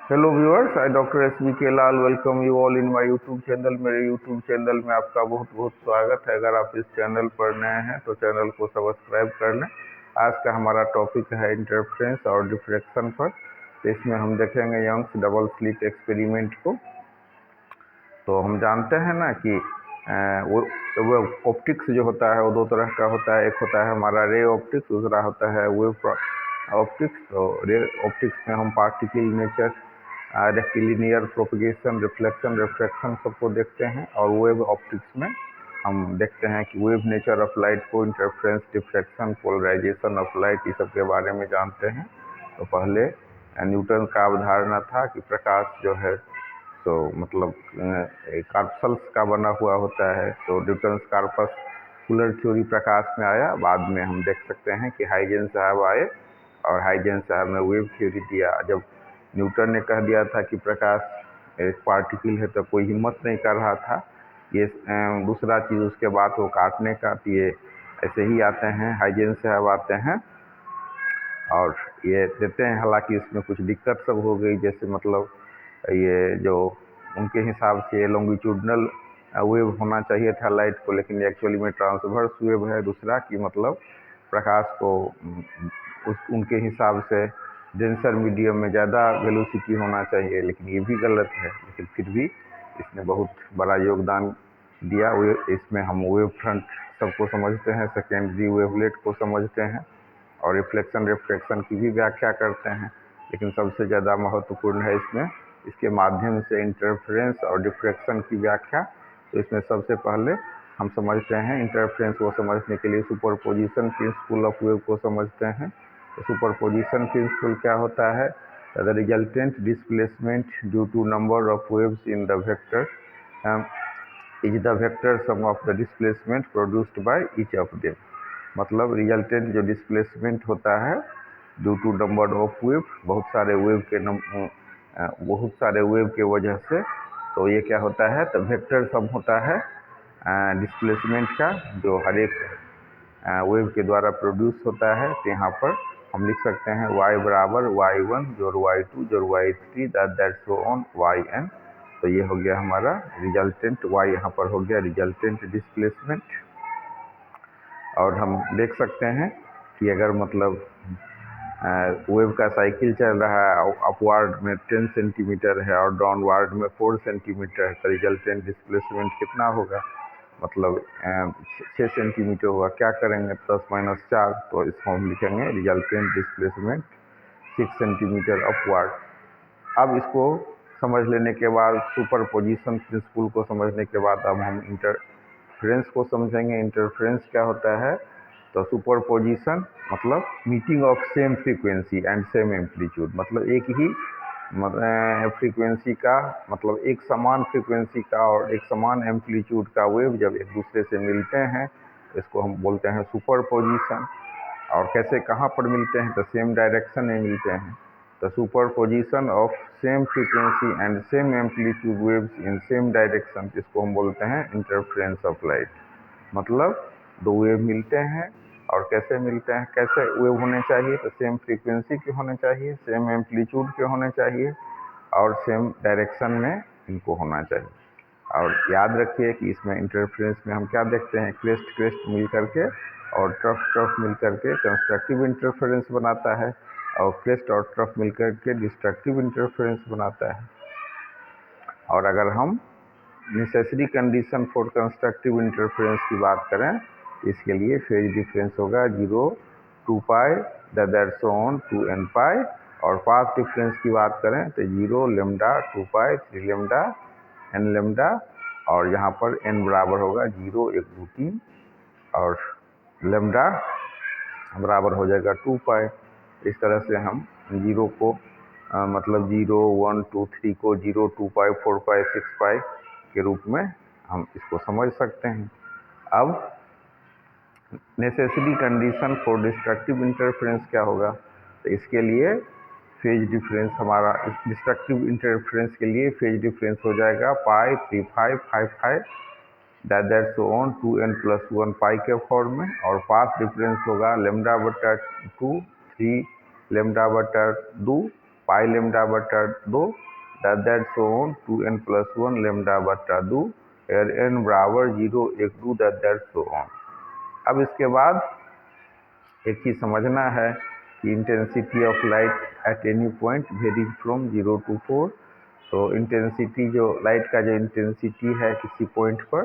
Hello viewers, I doctor S V K Lal welcome you all in my YouTube channel. मेरे YouTube channel में आपका बहुत बहुत स्वागत है। अगर आप इस चैनल पर नए हैं तो चैनल को सब्सक्राइब कर लें। आज का हमारा टॉपिक है इंटरफ्रेंस और डिफ्रैक्शन पर। तो इसमें हम देखेंगे यंग्स डबल स्लिट एक्सपेरिमेंट को। तो हम जानते हैं ना कि वो ऑप्टिक्स जो होता है वो दो तरह का होता है। एक होता है हमारा रे ऑप्टिक्स, दूसरा होता है वेव ऑप्टिक्स। तो रे ऑप्टिक्स में हम particle nature, rectilinear propagation, reflection, refraction सबको देखते हैं। और वेव ऑप्टिक्स में हम देखते हैं कि वेव नेचर ऑफ लाइट को, interference, diffraction, polarisation of light, ये सब के बारे में जानते हैं। तो पहले न्यूटन का अवधारणा था कि प्रकाश जो है तो मतलब कार्पल्स का बना हुआ होता है। तो न्यूटन कार्पस कूलर थ्योरी प्रकाश में आया। बाद में हम देख सकते हैं कि हाइजेंस साहब आए और हाइजेंस साहब ने वेव थ्योरी दिया। जब न्यूटन ने कह दिया था कि प्रकाश एक पार्टिकल है तो कोई हिम्मत नहीं कर रहा था। ये दूसरा चीज़ उसके बाद वो काटने का, ये ऐसे ही आते हैं, हाइजेंस साहब आते हैं और ये देते हैं। हालांकि इसमें कुछ दिक्कत सब हो गई, जैसे मतलब ये जो उनके हिसाब से लॉन्गिट्यूडनल वेव होना चाहिए था लाइट को, लेकिन एक्चुअली में ट्रांसवर्स वेव है। दूसरा कि मतलब प्रकाश को उनके हिसाब से डेंसर मीडियम में ज़्यादा वेलोसिटी होना चाहिए, लेकिन ये भी गलत है। लेकिन फिर भी इसने बहुत बड़ा योगदान दिया। इसमें हम वेव फ्रंट सबको समझते हैं, सेकेंडरी वेवलेट को समझते हैं और रिफ्लेक्शन रिफ्रैक्शन की भी व्याख्या करते हैं। लेकिन सबसे ज़्यादा महत्वपूर्ण है इसमें इसके माध्यम से इंटरफ्रेंस और डिफ्रैक्शन की व्याख्या। तो इसमें सबसे पहले हम समझते हैं इंटरफ्रेंस को समझने के लिए सुपरपोजिशन प्रिंसिपल ऑफ वेव को समझते हैं। तो सुपरपोजिशन प्रिंसिपल क्या होता है? The resultant displacement due to number of waves in the vector is the vector sum of the displacement produced by each of them. मतलब रिजल्टेंट जो डिस्प्लेसमेंट होता है due to number of wave, बहुत सारे wave के वजह से, तो ये क्या होता है? तो वेक्टर सम होता है डिस्प्लेसमेंट का, जो हर एक वेव के द्वारा प्रोड्यूस होता है। तो यहाँ पर हम लिख सकते हैं y बराबर y1 जोड़ y2 जोड़ y3 that so on yn। तो ये हो गया हमारा रिजल्टेंट, y यहाँ पर हो गया रिजल्टेंट डिस्प्लेसमेंट। और हम देख सकते हैं कि अगर मतलब वेव का साइकिल चल रहा है, अपवार्ड में 10 सेंटीमीटर है और डाउनवार्ड में 4 सेंटीमीटर है, तो रिजल्टेंट डिस्प्लेसमेंट कितना होगा? मतलब 6 सेंटीमीटर होगा। क्या करेंगे? 10-4, तो इसको हम लिखेंगे रिजल्टेंट डिस्प्लेसमेंट 6 सेंटीमीटर अपवार्ड। अब इसको समझ लेने के बाद, सुपरपोजिशन प्रिंसिपल को समझने के बाद, अब हम इंटरफ्रेंस को समझेंगे। इंटरफ्रेंस क्या होता है? तो सुपरपोजिशन मतलब meeting of same frequency and same amplitude. मतलब एक ही फ्रीक्वेंसी का, मतलब एक समान फ्रीक्वेंसी का और एक समान एम्पलीट्यूड का वेव जब एक दूसरे से मिलते हैं, इसको हम बोलते हैं सुपरपोजिशन। और कैसे, कहाँ पर मिलते हैं? तो सेम डायरेक्शन में मिलते हैं। तो superposition of same frequency and same amplitude waves in same direction, इसको हम बोलते हैं इंटरफ्रेंस ऑफ लाइट। मतलब दो वेव मिलते हैं और कैसे मिलते हैं, कैसे वेव होने चाहिए? तो सेम फ्रीक्वेंसी के होने चाहिए, सेम एम्पलीट्यूड के होने चाहिए और सेम डायरेक्शन में इनको होना चाहिए। और याद रखिए कि इसमें इंटरफ्रेंस में हम क्या देखते हैं? क्रेस्ट क्रेस्ट मिल करके और ट्रफ ट्रफ मिल करके कंस्ट्रक्टिव इंटरफेरेंस बनाता है, और क्रेस्ट और ट्रफ मिल करके डिस्ट्रक्टिव इंटरफेरेंस बनाता है। और अगर हम necessary condition for constructive interference की बात करें, इसके लिए फेज डिफरेंस होगा 0, 2 पाई दैट सो ऑन 2n पाई। और पाथ डिफरेंस की बात करें तो 0, लेमडा, 2 पाई, 3 लेमडा, n लेमडा। और यहाँ पर n बराबर होगा 0, 1, 2, 3 और लेमडा बराबर हो जाएगा 2 पाई। इस तरह से हम 0 को मतलब 0, 1, 2, 3 को 0, 2 पाई, 4 पाई, 6 पाई के रूप में हम इसको समझ सकते हैं। अब necessary condition for destructive interference क्या होगा? तो इसके लिए फेज डिफरेंस हमारा, डिस्ट्रक्टिव इंटरफेरेंस के लिए फेज डिफरेंस हो जाएगा पाई, 3 पाई, 5 पाई दैट सो ऑन 2n + 1 पाई के फॉर्म में। और पाथ डिफरेंस होगा लेमडा बटा 2, 3 लेमडा बटा 2 पाई लेमडा बटा 2 that so on 2n+1 lambda बटा 2 एयर n बराबर 0 1 2 दैट सो ऑन। अब इसके बाद एक चीज़ समझना है कि intensity of light at any point varies from 0 to 4। तो इंटेंसिटी जो लाइट का जो इंटेंसिटी है किसी पॉइंट पर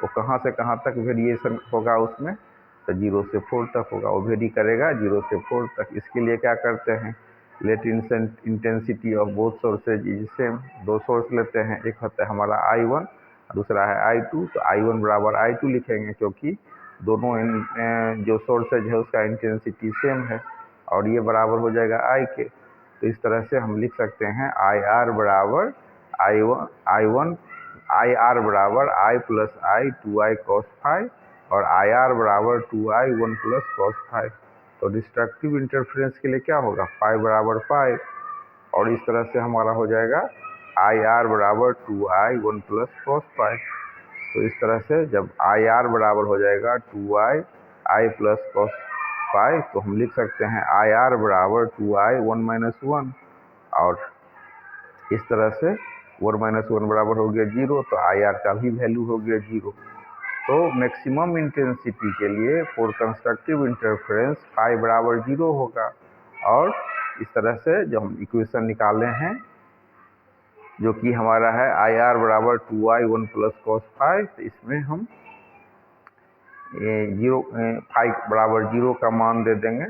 वो कहाँ से कहाँ तक वेरिएशन होगा उसमें, तो 0 से 4 तक होगा, वो वेरी करेगा 0 से 4 तक। इसके लिए क्या करते हैं, let intensity of both sources is same. दो सोर्स लेते हैं, एक होता है हमारा I1 दूसरा है I2। तो I1 बराबर I2 लिखेंगे क्योंकि दोनों जो सोर्सेज है उसका इंटेंसिटी सेम है, और ये बराबर हो जाएगा I के। तो इस तरह से हम लिख सकते हैं IR बराबर IR बराबर I plus I 2I cos phi और IR बराबर 2I 1 प्लस cos phi। तो डिस्ट्रक्टिव इंटरफेरेंस के लिए क्या होगा, phi बराबर 5, और इस तरह से हमारा हो जाएगा IR बराबर 2I 1 प्लस cos phi। तो इस तरह से जब IR बराबर हो जाएगा 2I प्लस cos phi, तो हम लिख सकते हैं IR बराबर 2I 1 - 1, और इस तरह से 1 - 1 बराबर हो गया 0, तो IR का भी वैल्यू हो गया 0। तो मैक्सिमम इंटेंसिटी के लिए फॉर कंस्ट्रक्टिव इंटरफेरेंस phi बराबर 0 होगा। और इस तरह से जब हम इक्वेशन निकाले हैं जो कि हमारा है IR बराबर 2I 1 प्लस cos phi, तो इसमें हम 5 बराबर 0 का मान दे देंगे,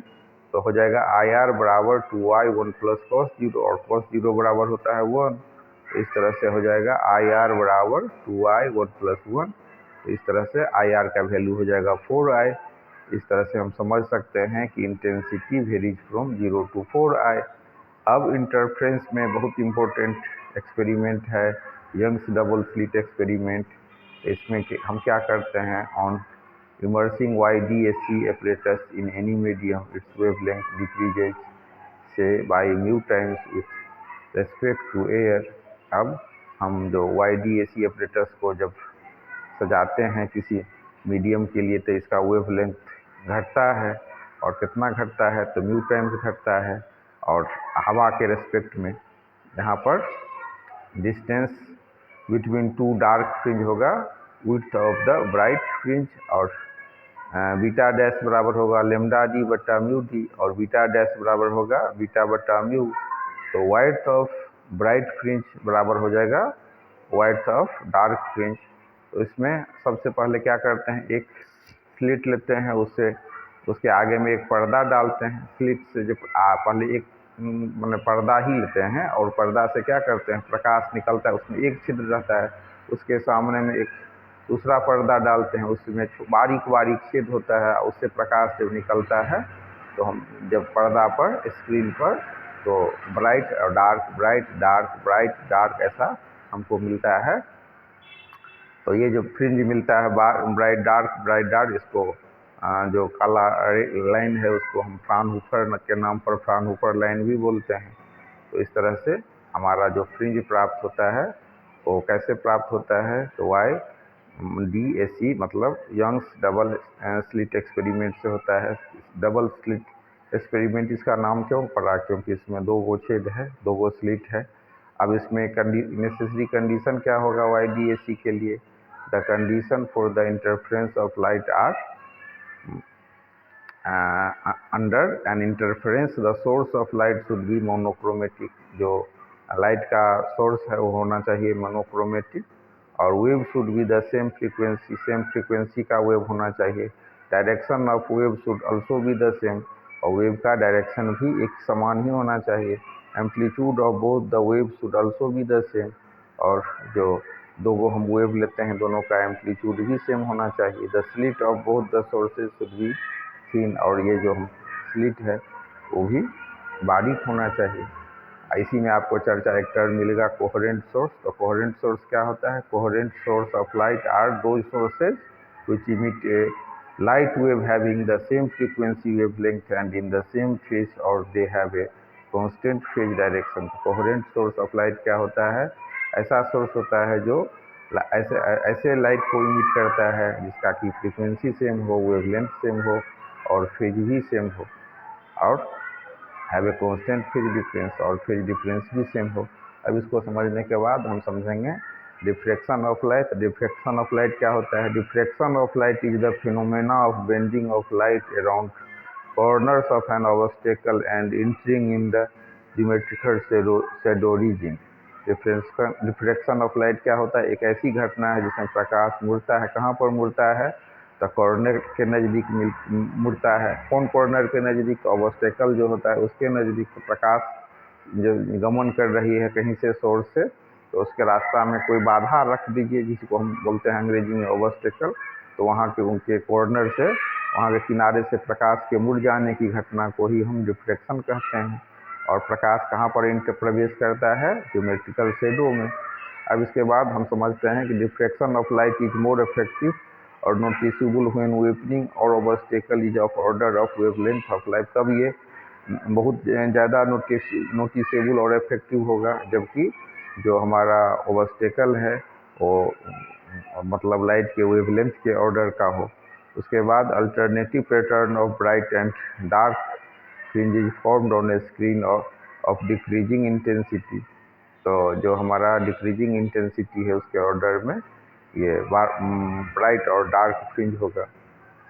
तो हो जाएगा IR बराबर 2I 1 प्लस cos 0, और cos 0 बराबर होता है 1। तो इस तरह से हो जाएगा IR बराबर 2I 1 प्लस 1। तो इस तरह से IR का वैल्यू हो जाएगा 4I। इस तरह से हम समझ सकते हैं कि intensity varies from 0 to 4I। अब इंटरफेरेंस में बहुत इम्पोर्टेंट एक्सपेरिमेंट है यंग्स डबल स्लिट एक्सपेरिमेंट। इसमें हम क्या करते हैं, on immersing YDAC apparatus in any medium, its wavelength decreases say by mu times with respect to air। अब हम जो YDAC apparatus को जब सजाते हैं किसी मीडियम के लिए, तो इसका वेवलेंथ घटता है, और कितना घटता है, तो म्यू टाइम्स घटता है। और हवा के रेस्पेक्ट में यहाँ पर distance between two dark fringe होगा width of the bright fringe, और बीटा डैश बराबर होगा लेमडा डी बटा म्यू डी, और बीटा डैश बराबर होगा बीटा बटा म्यू। तो वाइड्थ ऑफ ब्राइट फ्रिंज बराबर हो जाएगा वाइड्थ ऑफ डार्क फ्रिंज। तो इसमें सबसे पहले क्या करते हैं, एक स्लिट लेते हैं, उससे उसके आगे में एक पर्दा डालते हैं। स्लिट से जब पहले एक मैंने पर्दा ही लेते हैं, और पर्दा से क्या करते हैं, प्रकाश निकलता है, उसमें एक छिद्र रहता है, उसके सामने में एक दूसरा पर्दा डालते हैं, उसमें बारीक बारीक छेद होता है, उससे प्रकाश जब निकलता है तो हम जब पर्दा पर स्क्रीन पर तो ब्राइट और dark, bright dark, bright dark ऐसा हमको मिलता है। तो ये जो फ्रिंज मिलता है ब्राइट डार्क, इसको जो काला लाइन है उसको हम फ्राउनहोफर के नाम पर फ्राउनहोफर लाइन भी बोलते हैं। तो इस तरह से हमारा जो फ्रिंज प्राप्त होता है वो कैसे प्राप्त होता है, तो YDAC मतलब यंग्स डबल स्लिट एक्सपेरिमेंट से होता है। डबल स्लिट एक्सपेरिमेंट इसका नाम क्यों पड़ा, क्योंकि इसमें दो गो छेद है, दो गो स्लिट है। अब इसमें नेसेसरी कंडीशन क्या होगा YDAC के लिए, the condition for the interference of light are under an interference the source of light should be monochromatic. जो लाइट का सोर्स है वो होना चाहिए मोनोक्रोमेटिक, और wave should be the same frequency का वेव होना चाहिए। Direction of wave should also be the same, और वेव का डायरेक्शन भी एक समान ही होना चाहिए। Amplitude of both the wave should also be the same, और जो दो गो हम वेव लेते हैं दोनों का एम्पलीट्यूड भी सेम होना चाहिए। The slit of both the sources should be thin, और ये जो हम स्लिट है वो भी बारीक होना चाहिए। इसी में आपको चर्चा एक टर्म मिलेगा कोहेरेंट सोर्स। तो कोहेरेंट सोर्स क्या होता है, coherent source of light are दो sources which emit a light wave having the same frequency wavelength and in the same phase, और they have a constant phase direction। Coherent source of light क्या होता है, ऐसा source होता है जो ऐसे लाइट को इमिट करता है जिसका कि फ्रीक्वेंसी सेम हो, वेवलेंथ सेम हो, और फेज भी सेम हो। और have a constant phase difference और फेज डिफरेंस भी सेम हो। अब इसको समझने के बाद हम समझेंगे diffraction of light. Diffraction of light क्या होता है? Diffraction of light is the phenomena of bending of light around corners of N obstacle and entering in the geometrical shadow reason. Diffraction of light क्या होता है? एक ऐसी घटना है जिसमें प्रकाश मुड़ता है। कहाँ पर मुड़ता है? तो कॉर्नर के नज़दीक मुड़ता है। कौन कॉर्नर के नज़दीक? तो ऑब्स्टेकल जो होता है उसके नज़दीक प्रकाश जो गमन कर रही है कहीं से सोर्स से, तो उसके रास्ता में कोई बाधा रख दीजिए जिसको हम बोलते हैं अंग्रेजी में ऑब्स्टेकल। तो वहाँ के उनके कॉर्नर से, वहाँ के किनारे से प्रकाश के मुड़ जाने की घटना को ही हम डिफ्रैक्शन कहते हैं। और प्रकाश कहाँ पर इंटर प्रवेश करता है? ज्योमेट्रिकल शैडो में। अब इसके बाद हम समझते हैं कि diffraction of light is more effective और नोटिसेबल व्हेन वेवनिंग और obstacle is of order of wavelength of light. तब ये बहुत ज़्यादा नोटिसेबल और इफेक्टिव होगा, जबकि जो हमारा ऑब्स्टेकल है वो मतलब लाइट के वेवलेंथ के ऑर्डर का हो। उसके बाद alternative pattern of bright and dark fringe is formed on A screen of decreasing intensity. तो जो हमारा डिक्रीजिंग इंटेंसिटी है उसके ऑर्डर में ये ब्राइट और डार्क फ्रिंज होगा।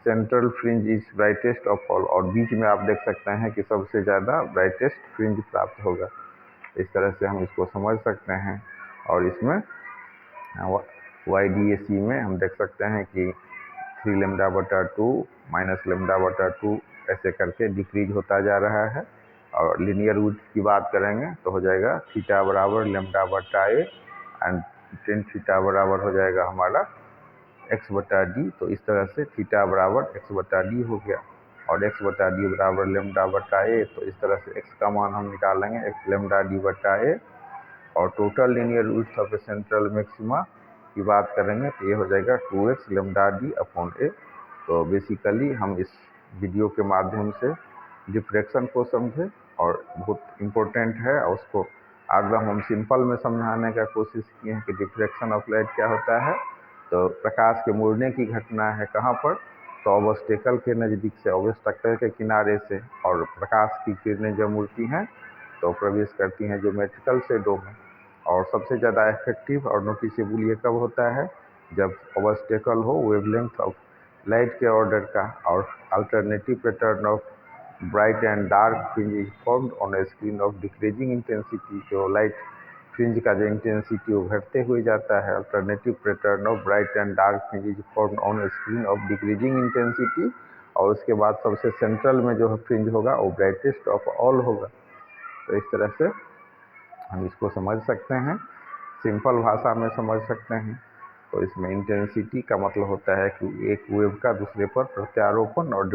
Central fringe is brightest of all, और बीच में आप देख सकते हैं कि सबसे ज़्यादा ब्राइटेस्ट फ्रिंज प्राप्त होगा। इस तरह से हम इसको समझ सकते हैं। और इसमें YDAC में हम देख सकते हैं कि 3 λ/2 माइनस λ/2 ऐसे करके डिक्रीज होता जा रहा है। और लीनियर विड्थ की बात करेंगे तो हो जाएगा थीटा बराबर λ/a एंड टेन थीटा बराबर हो जाएगा हमारा x/d। तो इस तरह से थीटा बराबर x/d हो गया और x/d बराबर λ/a। तो इस तरह से x का मान हम निकालेंगे λd/a। और total linear width of A central maxima की बात करेंगे तो ये हो जाएगा 2x λd/a। तो बेसिकली हम इस वीडियो के माध्यम से डिफ्रैक्शन को समझे और बहुत इम्पोर्टेंट है, और उसको एकदम हम सिंपल में समझाने का कोशिश किए हैं कि डिफ्रैक्शन ऑफ लाइट क्या होता है। तो प्रकाश के मुड़ने की घटना है कहाँ पर? तो ऑब्स्टेकल के नज़दीक से, ऑब्स्टेकल के किनारे से। और प्रकाश की किरणें जब मुड़ती हैं तो प्रवेश करती हैं ज्योमेट्रिकल शैडो में। और सबसे ज़्यादा इफेक्टिव और नोटिसेबल ये कब होता है? जब ऑब्स्टेकल हो वेवलेंथ ऑफ लाइट के ऑर्डर का, और alternative pattern of bright and dark fringe is formed on A screen of decreasing intensity. जो लाइट फ्रिंज का जो इंटेंसिटी वो घटते हुए जाता है। Alternative pattern of bright and dark fringe is formed on A screen of decreasing intensity. और उसके बाद सबसे सेंट्रल में जो फ्रिंज होगा वो ब्राइटेस्ट ऑफ ऑल होगा। तो इस तरह से हम इसको समझ सकते हैं, सिंपल भाषा में समझ सकते हैं। तो इसमें इंटेंसिटी का मतलब होता है कि एक वेव का दूसरे पर प्रत्यारोपण और